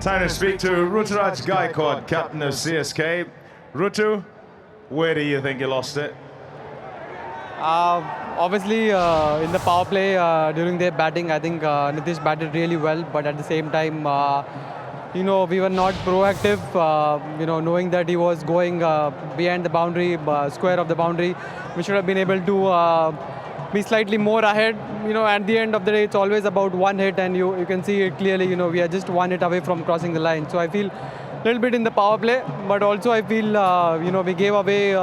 Time to speak to Ruturaj Gaikwad, captain of CSK. Rutu, where do you think you lost it? Obviously, in the power play during their batting, I think Nitish batted really well. But at the same time, we were not proactive. Knowing that he was going behind the boundary, square of the boundary, we should have been able to be slightly more ahead. At the end of the day, it's always about one hit, and you can see it clearly. We are just one hit away from crossing the line. So I feel a little bit in the power play, but also I feel we gave away.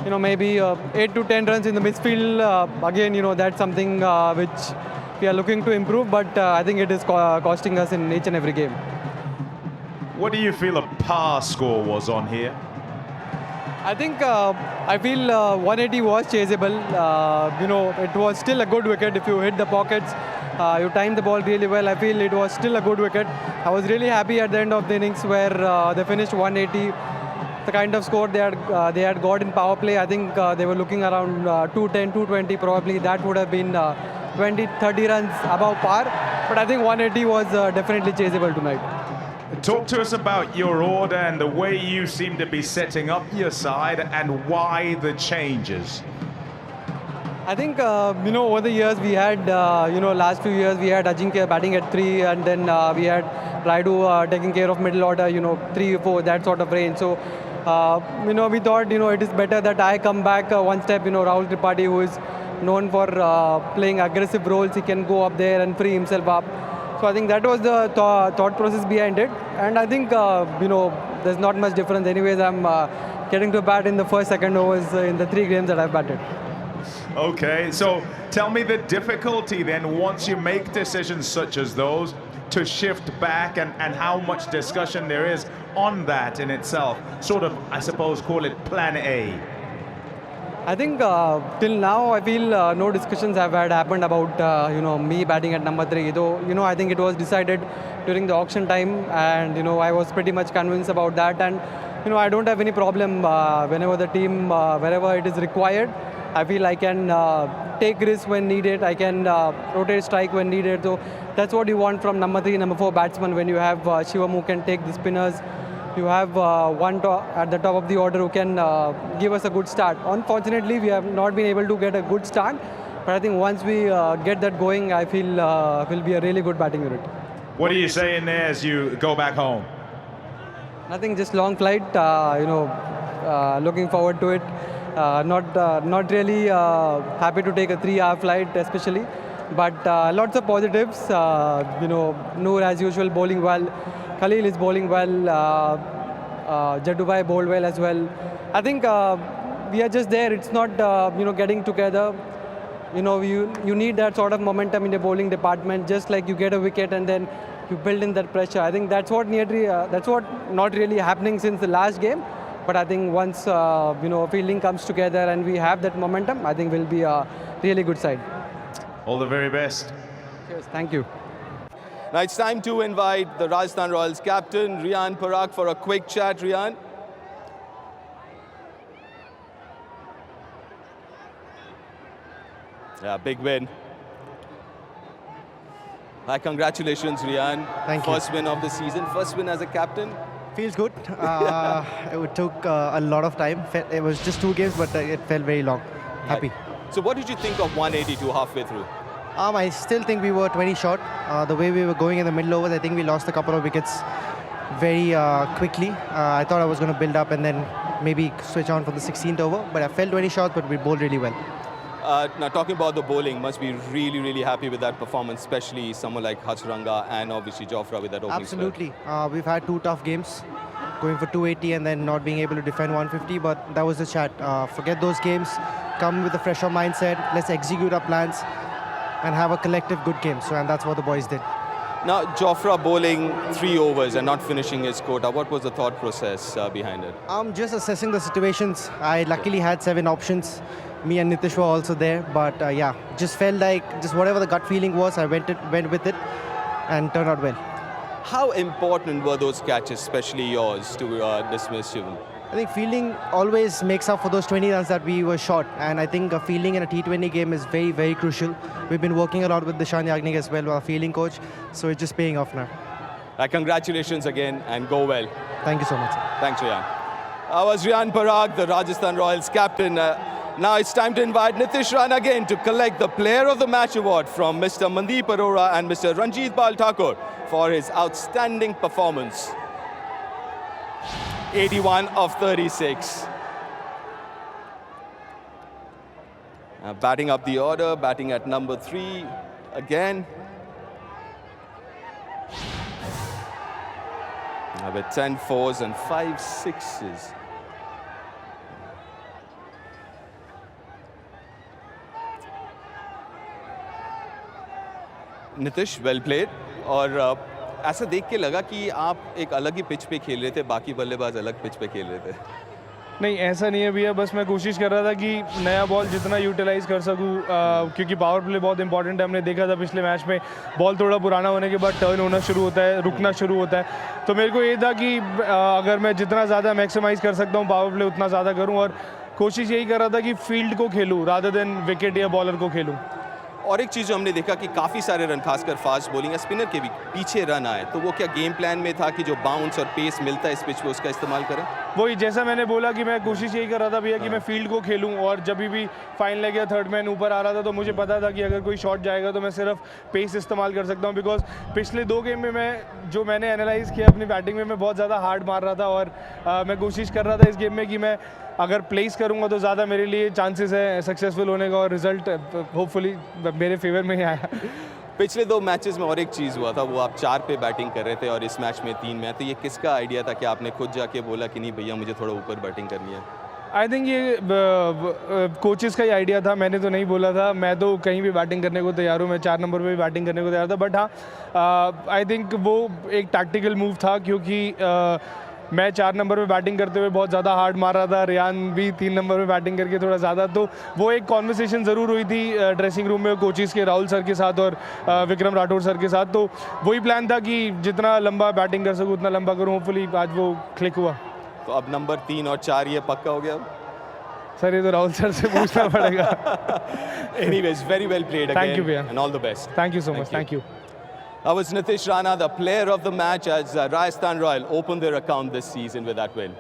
Maybe 8 to 10 runs in the midfield. Again, that's something which we are looking to improve, but I think it is costing us in each and every game. What do you feel a par score was on here? I think I feel 180 was chaseable. It was still a good wicket if you hit the pockets. You timed the ball really well. I feel it was still a good wicket. I was really happy at the end of the innings where they finished 180. The kind of score they had got in power play, I think they were looking around 210, 220 probably. That would have been 20, 30 runs above par. But I think 180 was definitely chaseable tonight. Talk to us about your order and the way you seem to be setting up your side and why the changes. I think, over the years we had, last few years we had Ajinkya batting at 3 and then we had Raidu taking care of middle order, 3, 4, that sort of range. So, we thought, it is better that I come back one step, Rahul Tripathi, who is known for playing aggressive roles, he can go up there and free himself up. So I think that was the thought process behind it. And I think, there's not much difference. Anyways, I'm getting to bat in the first, second overs in the 3 games that I've batted. Okay, so tell me the difficulty then once you make decisions such as those to shift back and how much discussion there is on that in itself. Sort of, I suppose, call it plan A. I think till now I feel no discussions have happened about me batting at number 3. Though I think it was decided during the auction time, and I was pretty much convinced about that. And I don't have any problem whenever the team wherever it is required. I feel I can take risks when needed. I can rotate strike when needed. So that's what you want from number 3, number 4 batsman when you have Shivam who can take the spinners. You have one at the top of the order who can give us a good start. Unfortunately, we have not been able to get a good start. But I think once we get that going, I feel it will be a really good batting unit. What are you saying there as you go back home? Nothing, just long flight. Looking forward to it. Not really happy to take a 3-hour flight, especially. But lots of positives. Noor, as usual, bowling well. Khalil is bowling well. Jadubai bowled well as well. I think we are just there. It's not getting together. You need that sort of momentum in the bowling department. Just like you get a wicket and then you build in that pressure. I think that's what not really happening since the last game. But I think once fielding comes together and we have that momentum, I think we'll be a really good side. All the very best. Cheers. Thank you. Now it's time to invite the Rajasthan Royals captain, Riyan Parag, for a quick chat. Riyan. Yeah, big win. Hi, congratulations, Riyan. Thank you. First win of the season, first win as a captain. Feels good. It took a lot of time. It was just 2 games, but it felt very long. Happy. So what did you think of 182 halfway through? I still think we were 20 short. The way we were going in the middle overs, I think we lost a couple of wickets very quickly. I thought I was going to build up and then maybe switch on for the 16th over, but I felt 20 shots, but we bowled really well. Now talking about the bowling, must be really, really happy with that performance, especially someone like Hasranga and obviously Jofra with that opening Absolutely. We've had 2 tough games, going for 280 and then not being able to defend 150, but that was the chat. Forget those games, come with a fresher mindset, let's execute our plans and have a collective good game. And that's what the boys did. Now, Jofra bowling 3 overs and not finishing his quota. What was the thought process behind it? I'm just assessing the situations. I luckily had 7 options. Me and Nitish were also there, but yeah, just felt like just whatever the gut feeling was, I went with it and turned out well. How important were those catches, especially yours, to dismiss Shivam? I think fielding always makes up for those 20 runs that we were short, and I think fielding in a T20 game is very, very crucial. We've been working a lot with Dishan Yagnik as well, our fielding coach, so it's just paying off now. Congratulations again and go well. Thank you so much. Thanks, Riyan. That was Riyan Parag, the Rajasthan Royals captain. Now it's time to invite Nitish Rana again to collect the Player of the Match award from Mr. Mandeep Arora and Mr. Ranjit Pal Thakur for his outstanding performance. 81 of 36. Batting up the order, batting at number 3 again. With 10 fours and 5 sixes. Nitish well played और ऐसा देख के लगा कि आप एक अलग ही pitch पे खेल रहे थे, बाकी बल्लेबाज अलग पिच पे खेल रहे थे। नहीं, ऐसा नहीं है भैया, बस मैं कोशिश कर रहा था कि नया बॉल जितना यूटिलाइज़ कर सकूं, क्योंकि पावर प्ले बहुत इंपॉर्टेंट है। हमने देखा था पिछले मैच में बॉल थोड़ा पुराना होने के बाद टर्न होना शुरू होता है, रुकना शुरू होता है। तो मेरे को ये था कि अगर मैं जितना ज़्यादा मैक्सिमाइज़ कर सकता हूँ पावर प्ले उतना ज़्यादा करूँ, और कोशिश यही कर रहा था कि फील्ड को खेलूँ रादर देन विकेट या बॉलर को खेलूँ। और एक चीज़ जो हमने देखा कि काफ़ी सारे रन, खासकर फास्ट बॉलिंग या स्पिनर के भी पीछे रन आए, तो वो क्या गेम प्लान में था कि जो बाउंस और पेस मिलता है इस पिच पे उसका इस्तेमाल करें? वही जैसा मैंने बोला कि मैं कोशिश यही कर रहा था भैया कि मैं फील्ड को खेलूं, और जब भी फाइन लेग या थर्ड मैन ऊपर आ रहा था तो मुझे पता था कि अगर कोई शॉट जाएगा तो मैं सिर्फ पेस इस्तेमाल कर सकता हूं, बिकॉज पिछले 2 गेम में मैंने एनालाइज़ किया अपनी बैटिंग में, मैं बहुत ज़्यादा हार्ड मार रहा था, और मैं कोशिश कर रहा था इस गेम में कि मैं अगर प्लेस करूंगा तो ज़्यादा मेरे लिए चांसेस है सक्सेसफुल होने का, और रिजल्ट होपफुली मेरे फेवर में ही आया। पिछले 2 मैचेस में और एक चीज़ हुआ था, वो आप 4 पे बैटिंग कर रहे थे और इस मैच में 3 में, तो ये किसका आइडिया था कि आपने खुद जाके बोला कि नहीं भैया मुझे थोड़ा ऊपर बैटिंग करनी है? आई थिंक ये कोचेस का ही आइडिया था, मैंने तो नहीं बोला था। मैं तो कहीं भी बैटिंग करने को तैयार हूँ, मैं 4 नंबर पे भी बैटिंग करने को तैयार था, बट हाँ आई थिंक वो एक टैक्टिकल मूव था, क्योंकि मैं 4 नंबर पे बैटिंग करते हुए बहुत ज़्यादा हार्ड मार रहा था, रियान भी 3 नंबर पे बैटिंग करके थोड़ा ज़्यादा, तो वो एक कॉन्वर्सेशन ज़रूर हुई थी ड्रेसिंग रूम में कोचेस के, राहुल सर के साथ और विक्रम राठौर सर के साथ। तो वही प्लान था कि जितना लंबा बैटिंग कर सकूँ उतना लंबा करूँ, होपफुली आज वो क्लिक हुआ। तो अब नंबर 3 और 4 ये पक्का हो गया? सर ये तो राहुल सर से पूछना पड़ेगा। Anyways, very well played again. Thank you, भैया। And all the best. Thank you so much. Thank you. That was Nitish Rana, the player of the match, as Rajasthan Royal opened their account this season with that win.